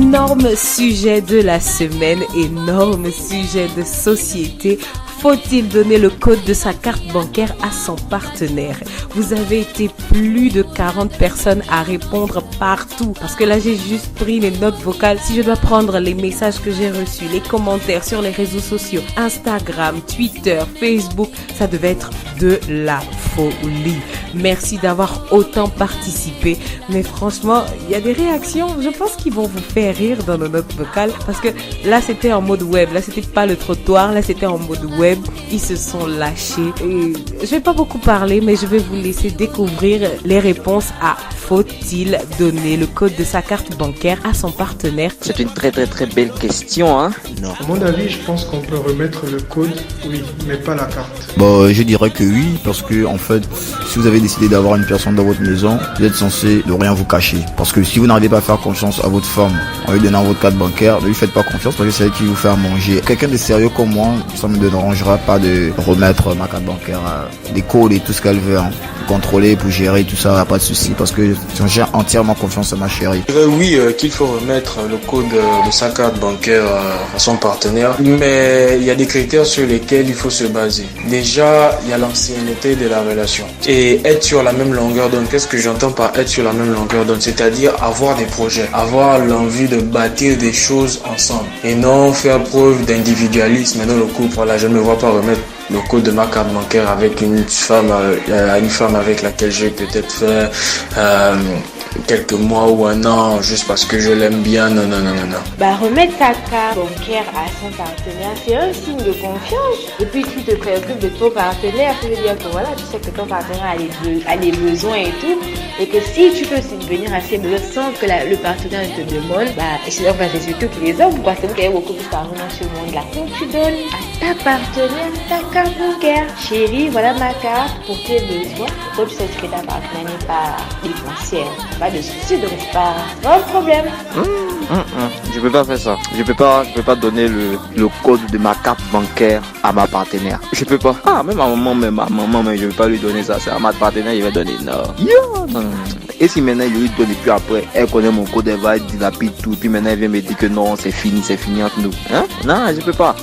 Énorme sujet de la semaine, énorme sujet de société. Faut-il donner le code de sa carte bancaire à son partenaire? Vous avez été plus de 40 personnes à répondre partout. Parce que là, j'ai juste pris les notes vocales. Si je dois prendre les messages que j'ai reçus, les commentaires sur les réseaux sociaux, Instagram, Twitter, Facebook, ça devait être de la folie. Merci d'avoir autant participé. Mais franchement, il y a des réactions. Je pense qu'ils vont vous faire rire dans nos notes vocales. Parce que là, c'était en mode web. Là, c'était pas le trottoir. Là, c'était en mode web. Ils se sont lâchés. Et je vais pas beaucoup parler, mais je vais vous laisser découvrir les réponses à faut-il donner le code de sa carte bancaire à son partenaire? C'est une très belle question, hein? Non. À mon avis, je pense qu'on peut remettre le code, oui, mais pas la carte. Bon, je dirais que oui, parce que en fait, si vous avez décidé d'avoir une personne dans votre maison, vous êtes censé ne rien vous cacher. Parce que si vous n'arrivez pas à faire confiance à votre femme en lui donnant votre carte bancaire, ne lui faites pas confiance parce que c'est elle qui vous fait à manger. Quelqu'un de sérieux comme moi, ça me dérangera pas de remettre ma carte bancaire, des codes et tout ce qu'elle veut, hein. Contrôler, pour gérer tout ça, pas de souci, parce que j'ai entièrement confiance à ma chérie. Oui, qu'il faut remettre le code de sa carte bancaire à son partenaire, mais il y a des critères sur lesquels il faut se baser. Déjà, il y a l'ancienneté de la relation et être sur la même longueur d'onde. Qu'est-ce que j'entends par être sur la même longueur d'onde? C'est-à-dire avoir des projets, avoir l'envie de bâtir des choses ensemble et non faire preuve d'individualisme dans le couple. Voilà, je ne me vois pas remettre le code de ma carte bancaire avec une femme avec laquelle j'ai peut-être fait quelques mois ou un an juste parce que je l'aime bien. Non. Remettre ta carte bancaire à son partenaire, c'est un signe de confiance. Et puis tu te préoccupes de ton partenaire, tu veux dire que voilà, tu sais que ton partenaire a les besoins et tout, et que si tu peux subvenir à ses besoins sans que le partenaire te demande, c'est surtout que les hommes, quoi, c'est vous qui avez beaucoup plus d'argent dans ce monde-là. Donc tu donnes à ta partenaire ta carte bancaire. Chérie, voilà ma carte pour tes besoins. Comme tu sais que ta partenaire n'est pas dépensière, pas de soucis, donc c'est pas un problème. Je peux pas faire ça. Je peux pas donner le code de ma carte bancaire à ma partenaire. Je peux pas. Même à maman, mais je vais pas lui donner ça. C'est à ma partenaire, il va donner. Non. Et si maintenant il lui donne et puis après, elle connaît mon code, elle va dilapider tout. Puis maintenant elle vient me dire que non, c'est fini entre nous. Non, je peux pas.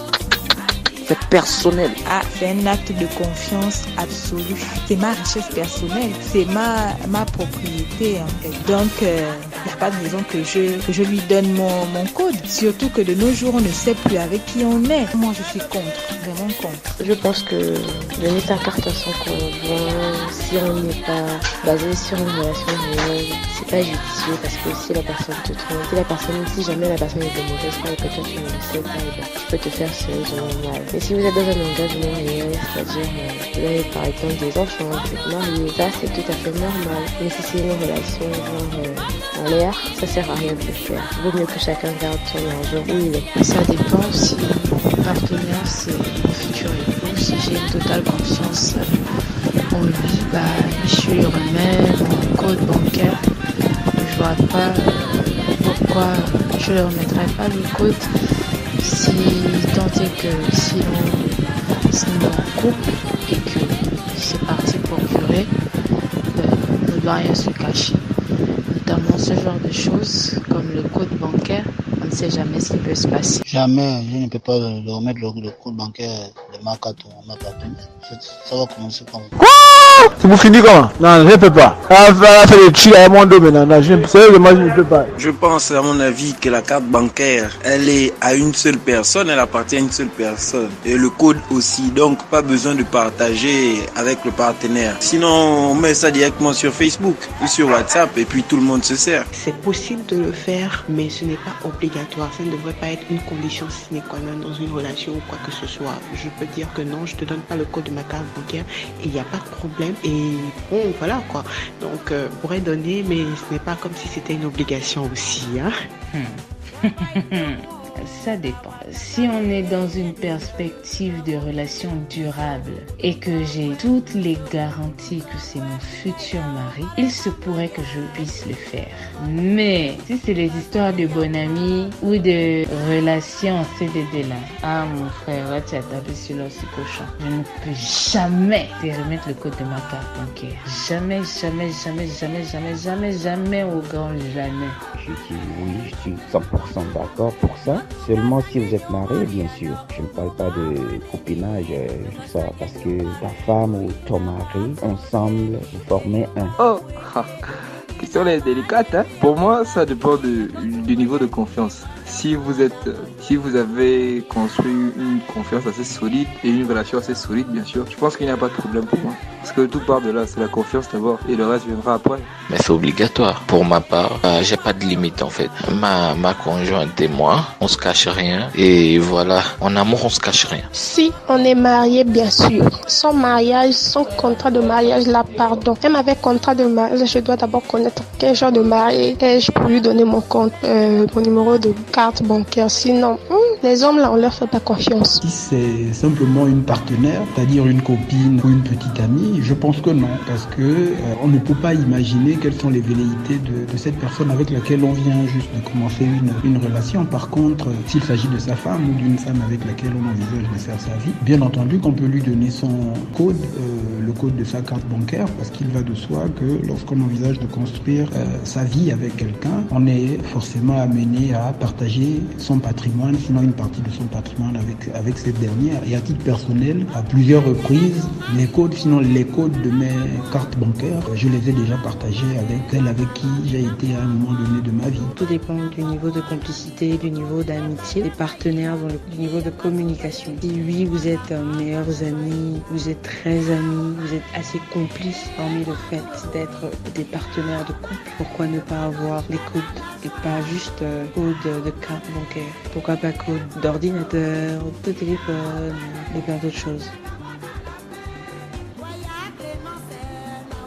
C'est personnel. C'est un acte de confiance absolue. C'est ma richesse personnelle. C'est ma propriété, en fait. Donc, il n'y a pas de raison que je lui donne mon code. Surtout que de nos jours, on ne sait plus avec qui on est. Moi, je suis contre. Vraiment contre. Je pense que donner sa carte à son conjoint, si on n'est pas basé sur une relation réelle, c'est pas judicieux parce que si la personne te trompe, si jamais la personne est de mauvaise foi et que toi tu ne le sais pas, tu peux te faire sérieusement mal. Et si vous êtes dans un engagement réel, c'est-à-dire vous avez par exemple des enfants, vous êtes mariés, ça c'est tout à fait normal. Mais si c'est une relation en l'air, ça sert à rien de le faire. Il vaut mieux que chacun garde son argent où il est. Ça dépend si mon partenaire c'est mon futur époux, si j'ai une totale confiance en lui, je lui remets mon code bancaire. Je vois pas pourquoi je ne remettrai pas le code. Si tant est que si on est en couple et que c'est parti procurer, on ne doit rien se cacher. Notamment ce genre de choses comme le code bancaire, on ne sait jamais ce qui peut se passer. Jamais, je ne peux pas remettre le code bancaire de ma carte à ma partenaire. Ça va commencer comme ça. C'est pour finir comment? Non, je ne peux pas. Faire le chi à mon dos maintenant. Je ne peux pas. Je pense à mon avis que la carte bancaire, elle est à une seule personne, elle appartient à une seule personne. Et le code aussi, donc pas besoin de partager avec le partenaire. Sinon, on met ça directement sur Facebook ou sur WhatsApp et puis tout le monde se sert. C'est possible de le faire, mais ce n'est pas obligatoire. Ça ne devrait pas être une condition sine qua non dans une relation ou quoi que ce soit. Je peux dire que non, je te donne pas le code de ma carte bancaire et il n'y a pas de problème. Et bon, voilà quoi. Donc, on pourrait donner, mais ce n'est pas comme si c'était une obligation aussi. Ça dépend. Si on est dans une perspective de relation durable et que j'ai toutes les garanties que c'est mon futur mari, il se pourrait que je puisse le faire. Mais si c'est des histoires de bon ami ou de relations en CDD là, ah mon frère, là tu as tapé sur l'os cochon. Je ne peux jamais te remettre le code de ma carte bancaire. Jamais, jamais, jamais, jamais, jamais, jamais, jamais au grand jamais. Je dis oui, je suis 100% d'accord pour ça. Seulement si vous êtes marié, bien sûr. Je ne parle pas de copinage, tout ça, parce que ta femme ou ton mari, ensemble, vous formez un. Oh, question est délicate, hein. Pour moi, ça dépend du niveau de confiance. Si vous avez construit une confiance assez solide et une relation assez solide, bien sûr, je pense qu'il n'y a pas de problème pour moi. Parce que tout part de là, c'est la confiance d'abord et le reste viendra après. Mais c'est obligatoire. Pour ma part, j'ai pas de limite en fait. Ma conjointe et moi, on se cache rien et voilà, en amour on se cache rien. Si on est marié, bien sûr. Sans mariage, sans contrat de mariage, là, pardon. Même avec contrat de mariage, je dois d'abord connaître quel genre de marié est-je pour lui donner mon compte, mon numéro de carte bancaire. Sinon, les hommes là, on leur fait pas confiance. Si c'est simplement une partenaire, c'est-à-dire une copine ou une petite amie, je pense que non, parce que on ne peut pas imaginer quelles sont les velléités de cette personne avec laquelle on vient juste de commencer une relation. Par contre, s'il s'agit de sa femme ou d'une femme avec laquelle on envisage de faire sa vie, bien entendu qu'on peut lui donner son code, le code de sa carte bancaire, parce qu'il va de soi que lorsqu'on envisage de construire sa vie avec quelqu'un, on est forcément amené à partager son patrimoine, sinon une partie de son patrimoine avec cette dernière. Et à titre personnel, à plusieurs reprises, les codes de mes cartes bancaires, je les ai déjà partagés avec celles avec qui j'ai été à un moment donné de ma vie. Tout dépend du niveau de complicité, du niveau d'amitié, des partenaires, du niveau de communication. Si oui, vous êtes meilleurs amis, vous êtes très amis, vous êtes assez complices, hormis le fait d'être des partenaires de couple, pourquoi ne pas avoir des codes et pas juste code de carte bancaire? Pourquoi pas code d'ordinateur, de téléphone et plein d'autres choses?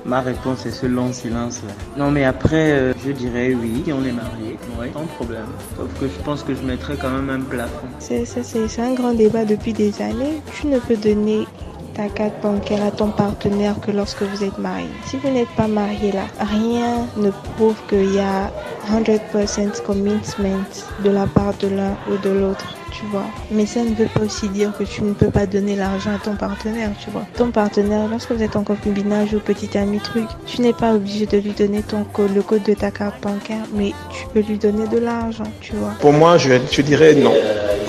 Ma réponse est ce long silence là. Non mais après, je dirais oui, si on est marié, ouais, sans problème. Sauf que je pense que je mettrais quand même un plafond. C'est un grand débat depuis des années. Tu ne peux donner ta carte bancaire à ton partenaire que lorsque vous êtes marié. Si vous n'êtes pas marié là, rien ne prouve qu'il y a 100% commitment de la part de l'un ou de l'autre, tu vois. Mais ça ne veut pas aussi dire que tu ne peux pas donner l'argent à ton partenaire, tu vois. Ton partenaire, lorsque vous êtes en concubinage ou petit ami truc, tu n'es pas obligé de lui donner ton code, le code de ta carte bancaire, mais tu peux lui donner de l'argent, tu vois. Pour moi, je dirais non.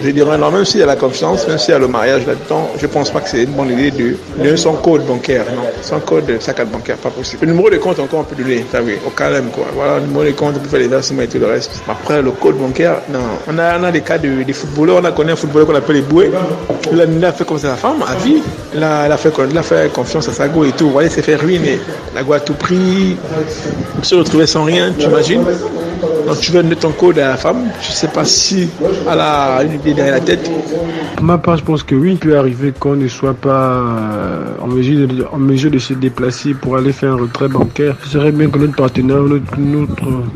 Je dirais non, même s'il y a la confiance, même s'il y a le mariage là-dedans, je pense pas que c'est une bonne idée de donner son code bancaire, non. Son code de sa carte bancaire, pas possible. Le numéro de compte encore on peut donner, ça oui, au calme quoi. Voilà, le numéro de compte, on peut faire les versements et tout le reste. Après, le code bancaire, non. On a des cas de footballeurs, on a connu un footballeur qu'on appelle les Boué. Il a fait comme sa femme, à vie. Il a fait confiance à sa go et tout. Voilà, il s'est fait ruiner. La go a tout pris. Il se retrouvait sans rien, tu imagines. Donc tu veux donner ton code à la femme, je sais pas si elle a une idée derrière la tête. Ma part, je pense que oui, il peut arriver qu'on ne soit pas en mesure de se déplacer pour aller faire un retrait bancaire. Ce serait bien que notre partenaire, notre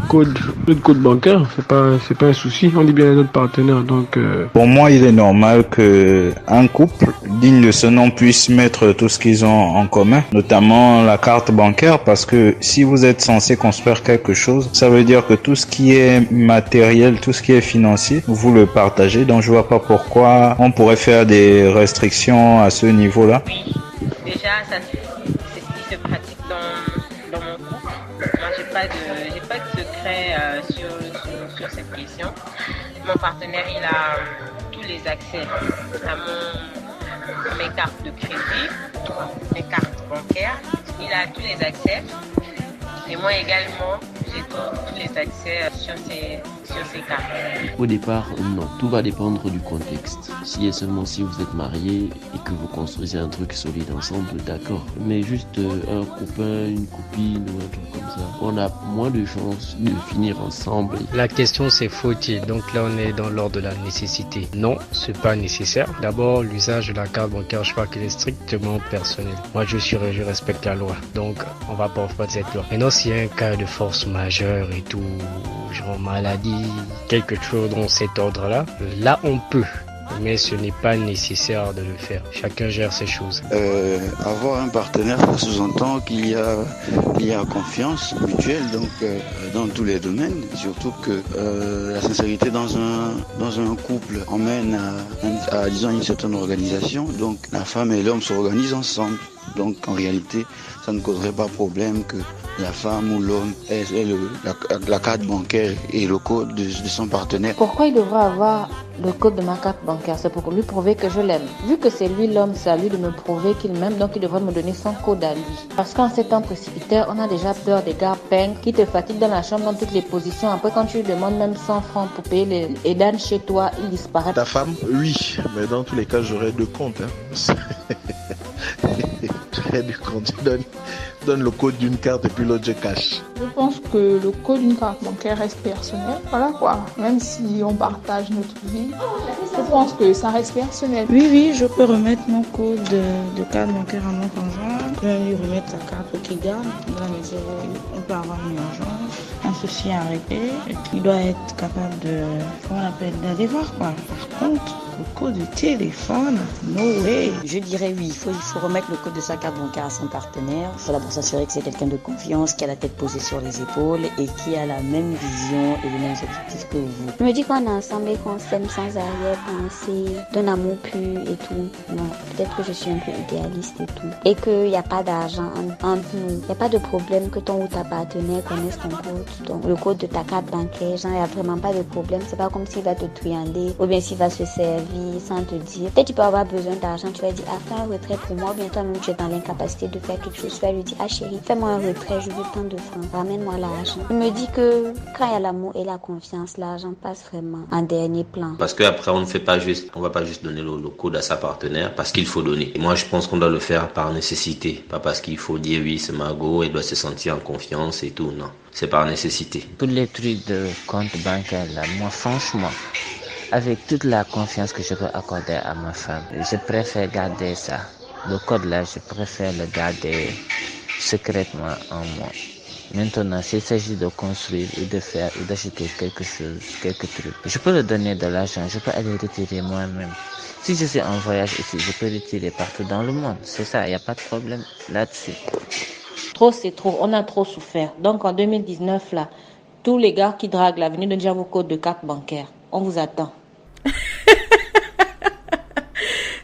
code bancaire, c'est pas un souci. On dit bien à notre partenaire, donc. Pour moi, il est normal que un couple digne de ce nom puisse mettre tout ce qu'ils ont en commun, notamment la carte bancaire, parce que si vous êtes censé construire quelque chose, ça veut dire que tout ce qui est matériel, tout ce qui est financier, vous le partagez. Donc je vois pas pourquoi on pourrait faire des restrictions à ce niveau-là. Oui, déjà c'est ce qui se pratique dans mon couple. Moi j'ai pas de secret sur cette question. Mon partenaire il a tous les accès à mes cartes de crédit, mes cartes bancaires. Il a tous les accès. Et moi également, j'ai tous les accès sur ces cartes. Au départ, non. Tout va dépendre du contexte. Si et seulement si vous êtes mariés et que vous construisez un truc solide ensemble, d'accord. Mais juste un copain, une copine ou un truc comme ça, on a moins de chances de finir ensemble. La question c'est faut-il. Donc là on est dans l'ordre de la nécessité. Non, c'est pas nécessaire. D'abord, l'usage de la carte bancaire, je crois qu'il est strictement personnel. Moi je respecte la loi. Donc on va pas faire cette loi. Maintenant, s'il y a un cas de force majeure, majeur et tout, genre maladie, quelque chose dans cet ordre-là, là on peut. Mais ce n'est pas nécessaire de le faire. Chacun gère ses choses. Avoir un partenaire, ça sous-entend qu'il y a confiance mutuelle, donc dans tous les domaines. Surtout que la sincérité dans un couple emmène à disons une certaine organisation. Donc la femme et l'homme s'organisent ensemble. Donc en réalité, ça ne causerait pas problème que la femme ou l'homme ait la carte bancaire et le code de son partenaire. Pourquoi il devrait avoir le code de ma carte bancaire? C'est pour lui prouver que je l'aime. Vu que c'est lui l'homme, c'est à lui de me prouver qu'il m'aime, donc il devrait me donner son code à lui. Parce qu'en ces temps précipitaires, on a déjà peur des gars peints qui te fatiguent dans la chambre dans toutes les positions. Après, quand tu lui demandes même 100 francs pour payer les EDAN chez toi, il disparaît. Ta femme, oui, mais dans tous les cas, j'aurais 2 comptes. J'aurais 2 comptes. Donne le code d'une carte et puis l'autre je cache. Je pense que le code d'une carte bancaire reste personnel. Voilà quoi. Même si on partage notre vie, je pense que ça reste personnel. Oui, je peux remettre mon code de carte bancaire à mon conjoint. Je peux lui remettre sa carte au Kiga. Dans la mesure où on peut avoir une urgence, un souci à régler. Et puis il doit être capable d'aller voir quoi. Par contre, le code de téléphone, no way. Je dirais oui, il faut remettre le code de sa carte bancaire à son partenaire. Il faut d'abord s'assurer que c'est quelqu'un de confiance, qui a la tête posée sur les épaules et qui a la même vision et les mêmes objectifs que vous. Je me dis qu'on est ensemble et qu'on s'aime sans arrière-pensée, d'un amour pur et tout. Non, peut-être que je suis un peu idéaliste et tout. Et qu'il n'y a pas d'argent entre nous. Il n'y a pas de problème que ton ou ta partenaire connaisse ton code, le code de ta carte bancaire. Genre, il n'y a vraiment pas de problème. C'est pas comme s'il va te truander ou bien s'il va se servir sans te dire. Peut-être tu peux avoir besoin d'argent, tu vas dire fais un retrait pour moi, ou bien toi-même tu es dans l'incapacité de faire quelque chose, tu vas lui dire chérie, fais-moi un retrait, je veux tant de francs, ramène-moi l'argent. Je me dis que quand il y a l'amour et la confiance, l'argent passe vraiment en dernier plan. Parce qu'après on va pas juste donner le code à sa partenaire parce qu'il faut donner. Et moi je pense qu'on doit le faire par nécessité, pas parce qu'il faut dire oui c'est Margot, elle doit se sentir en confiance et tout, non. C'est par nécessité. Tous les trucs de compte bancaire là, moi franchement, avec toute la confiance que je peux accorder à ma femme, je préfère garder ça. Le code là, je préfère le garder secrètement en moi. Maintenant, s'il s'agit de construire ou de faire ou d'acheter quelque chose, quelques trucs, je peux le donner de l'argent, je peux aller retirer moi-même. Si je suis en voyage ici, je peux retirer partout dans le monde. C'est ça, il n'y a pas de problème là-dessus. Trop, c'est trop. On a trop souffert. Donc en 2019, là, tous les gars qui draguent là, venez de dire vos codes de carte bancaire. On vous attend.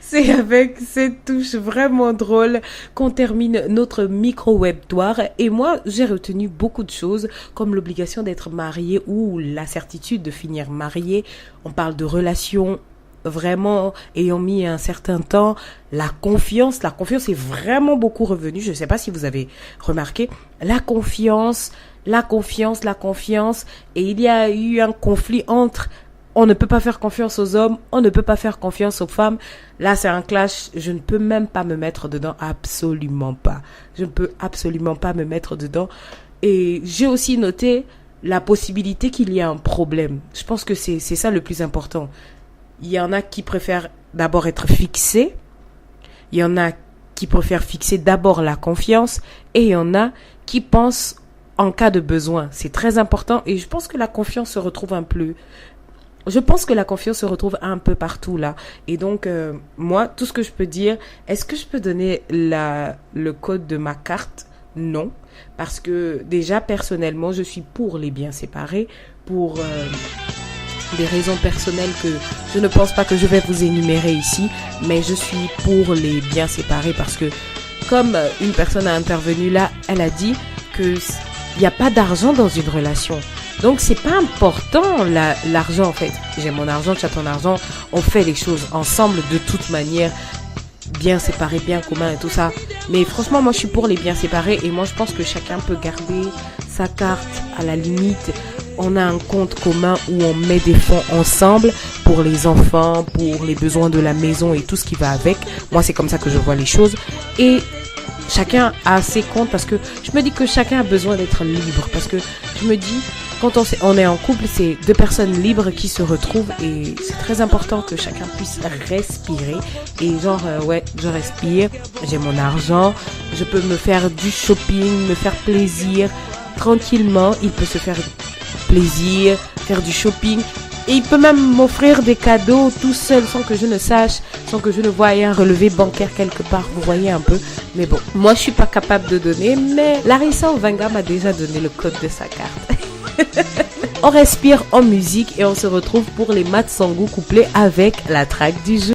C'est avec cette touche vraiment drôle qu'on termine notre micro-webtoire. Et moi, j'ai retenu beaucoup de choses, comme l'obligation d'être marié ou la certitude de finir marié. On parle de relations vraiment ayant mis un certain temps. La confiance est vraiment beaucoup revenue. Je ne sais pas si vous avez remarqué. La confiance. Et il y a eu un conflit entre on ne peut pas faire confiance aux hommes, on ne peut pas faire confiance aux femmes. Là, c'est un clash. Je ne peux même pas me mettre dedans. Absolument pas. Je ne peux absolument pas me mettre dedans. Et j'ai aussi noté la possibilité qu'il y ait un problème. Je pense que c'est ça le plus important. Il y en a qui préfèrent d'abord être fixés. Il y en a qui préfèrent fixer d'abord la confiance. Et il y en a qui pensent en cas de besoin. C'est très important. Et je pense que la confiance se retrouve un peu partout là. Et donc, moi, tout ce que je peux dire, est-ce que je peux donner le code de ma carte? Non. Parce que déjà, personnellement, je suis pour les biens séparés, pour des raisons personnelles que je ne pense pas que je vais vous énumérer ici, mais je suis pour les biens séparés parce que, comme une personne a intervenu là, elle a dit que il n'y a pas d'argent dans une relation. Donc, c'est pas important, l'argent, en fait. J'ai mon argent, tu as ton argent. On fait les choses ensemble de toute manière. Bien séparés, bien communs et tout ça. Mais franchement, moi, je suis pour les biens séparés. Et moi, je pense que chacun peut garder sa carte à la limite. On a un compte commun où on met des fonds ensemble pour les enfants, pour les besoins de la maison et tout ce qui va avec. Moi, c'est comme ça que je vois les choses. Et chacun a ses comptes parce que je me dis que chacun a besoin d'être libre. Parce que je me dis, quand on est en couple, c'est deux personnes libres qui se retrouvent et c'est très important que chacun puisse respirer. Et genre, je respire, j'ai mon argent, je peux me faire du shopping, me faire plaisir, tranquillement, il peut se faire plaisir, faire du shopping. Et il peut même m'offrir des cadeaux tout seul sans que je ne sache, sans que je ne voie un relevé bancaire quelque part. Vous voyez un peu. Mais bon, moi je suis pas capable de donner, mais Larissa Ovanga m'a déjà donné le code de sa carte. On respire en musique et on se retrouve pour les Mat Sangou couplés avec la track du jour.